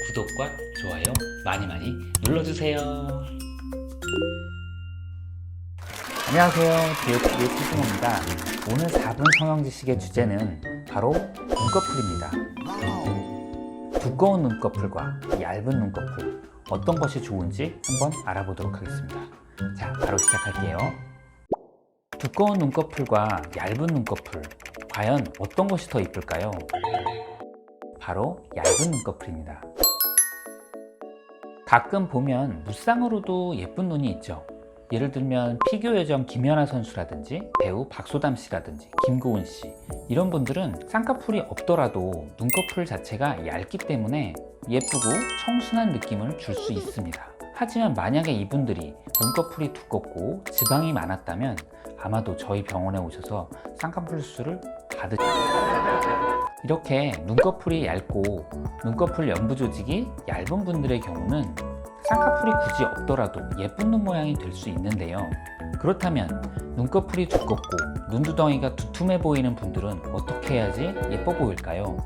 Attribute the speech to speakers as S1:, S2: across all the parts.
S1: 구독과 좋아요 많이 눌러주세요.
S2: 안녕하세요. 디오티의 피부모입니다. 오늘 4분 성형지식의 주제는 바로 눈꺼풀입니다. 두꺼운 눈꺼풀과 얇은 눈꺼풀, 어떤 것이 좋은지 한번 알아보도록 하겠습니다. 자, 바로 시작할게요. 두꺼운 눈꺼풀과 얇은 눈꺼풀, 과연 어떤 것이 더 이쁠까요? 바로 얇은 눈꺼풀입니다. 가끔 보면 무쌍으로도 예쁜 눈이 있죠. 예를 들면 피겨 요정 김연아 선수라든지 배우 박소담 씨라든지 김고은 씨, 이런 분들은 쌍꺼풀이 없더라도 눈꺼풀 자체가 얇기 때문에 예쁘고 청순한 느낌을 줄 수 있습니다. 하지만 만약에 이분들이 눈꺼풀이 두껍고 지방이 많았다면 아마도 저희 병원에 오셔서 쌍꺼풀 수술을 받으실 거예요. 이렇게 눈꺼풀이 얇고 눈꺼풀 연부 조직이 얇은 분들의 경우는 쌍꺼풀이 굳이 없더라도 예쁜 눈 모양이 될 수 있는데요. 그렇다면 눈꺼풀이 두껍고 눈두덩이가 두툼해 보이는 분들은 어떻게 해야지 예뻐 보일까요?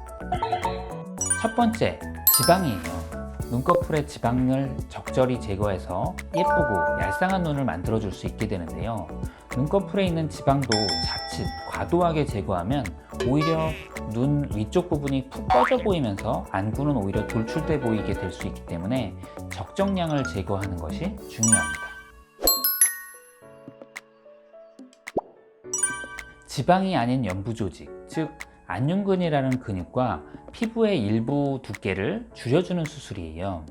S2: 첫 번째, 지방이에요. 눈꺼풀의 지방을 적절히 제거해서 예쁘고 얄쌍한 눈을 만들어 줄 수 있게 되는데요. 눈꺼풀에 있는 지방도 자칫 과도하게 제거하면 오히려 눈 위쪽 부분이 푹 꺼져 보이면서 안구는 오히려 돌출돼 보이게 될 수 있기 때문에 적정량을 제거하는 것이 중요합니다. 지방이 아닌 연부 조직, 즉 안윤근이라는 근육과 피부의 일부 두께를 줄여주는 수술이에요.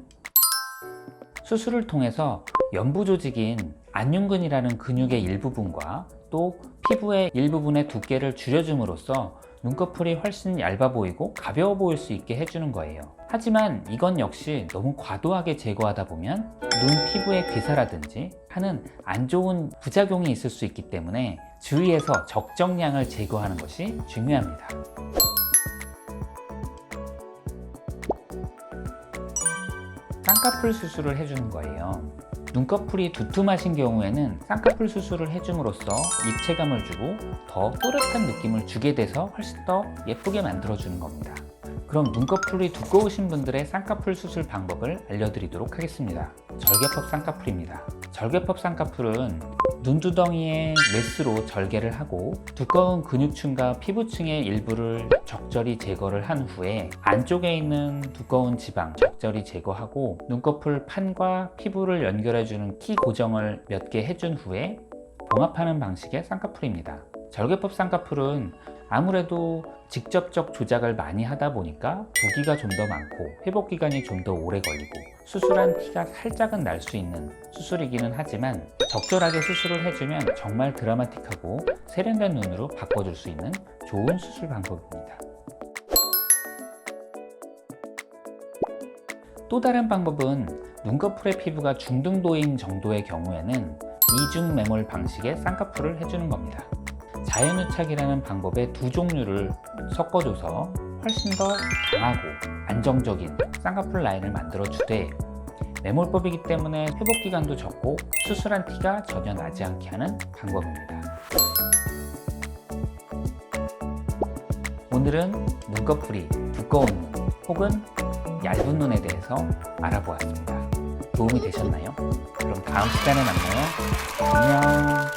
S2: 수술을 통해서 연부 조직인 안윤근이라는 근육의 일부분과 또 피부의 일부분의 두께를 줄여줌으로써 눈꺼풀이 훨씬 얇아 보이고 가벼워 보일 수 있게 해주는 거예요. 하지만 이건 역시 너무 과도하게 제거하다 보면 눈 피부의 괴사라든지 하는 안 좋은 부작용이 있을 수 있기 때문에 주의해서 적정량을 제거하는 것이 중요합니다. 쌍꺼풀 수술을 해주는 거예요. 눈꺼풀이 두툼하신 경우에는 쌍꺼풀 수술을 해줌으로써 입체감을 주고 더 또렷한 느낌을 주게 돼서 훨씬 더 예쁘게 만들어주는 겁니다. 그럼 눈꺼풀이 두꺼우신 분들의 쌍꺼풀 수술 방법을 알려드리도록 하겠습니다. 절개법 쌍꺼풀입니다. 절개법 쌍꺼풀은 눈두덩이에 메스로 절개를 하고 두꺼운 근육층과 피부층의 일부를 적절히 제거를 한 후에 안쪽에 있는 두꺼운 지방 적절히 제거하고 눈꺼풀 판과 피부를 연결해주는 키 고정을 몇 개 해준 후에 봉합하는 방식의 쌍꺼풀입니다. 절개법 쌍꺼풀은 아무래도 직접적 조작을 많이 하다 보니까 부기가 좀 더 많고 회복 기간이 좀 더 오래 걸리고 수술한 티가 살짝은 날 수 있는 수술이기는 하지만 적절하게 수술을 해주면 정말 드라마틱하고 세련된 눈으로 바꿔줄 수 있는 좋은 수술 방법입니다. 또 다른 방법은 눈꺼풀의 피부가 중등도인 정도의 경우에는 이중 매몰 방식의 쌍꺼풀을 해주는 겁니다. 자연유착이라는 방법의 두 종류를 섞어줘서 훨씬 더 강하고 안정적인 쌍꺼풀 라인을 만들어주되 매몰법이기 때문에 회복기간도 적고 수술한 티가 전혀 나지 않게 하는 방법입니다. 오늘은 눈꺼풀이 두꺼운 눈 혹은 얇은 눈에 대해서 알아보았습니다. 도움이 되셨나요? 그럼 다음 시간에 만나요. 안녕.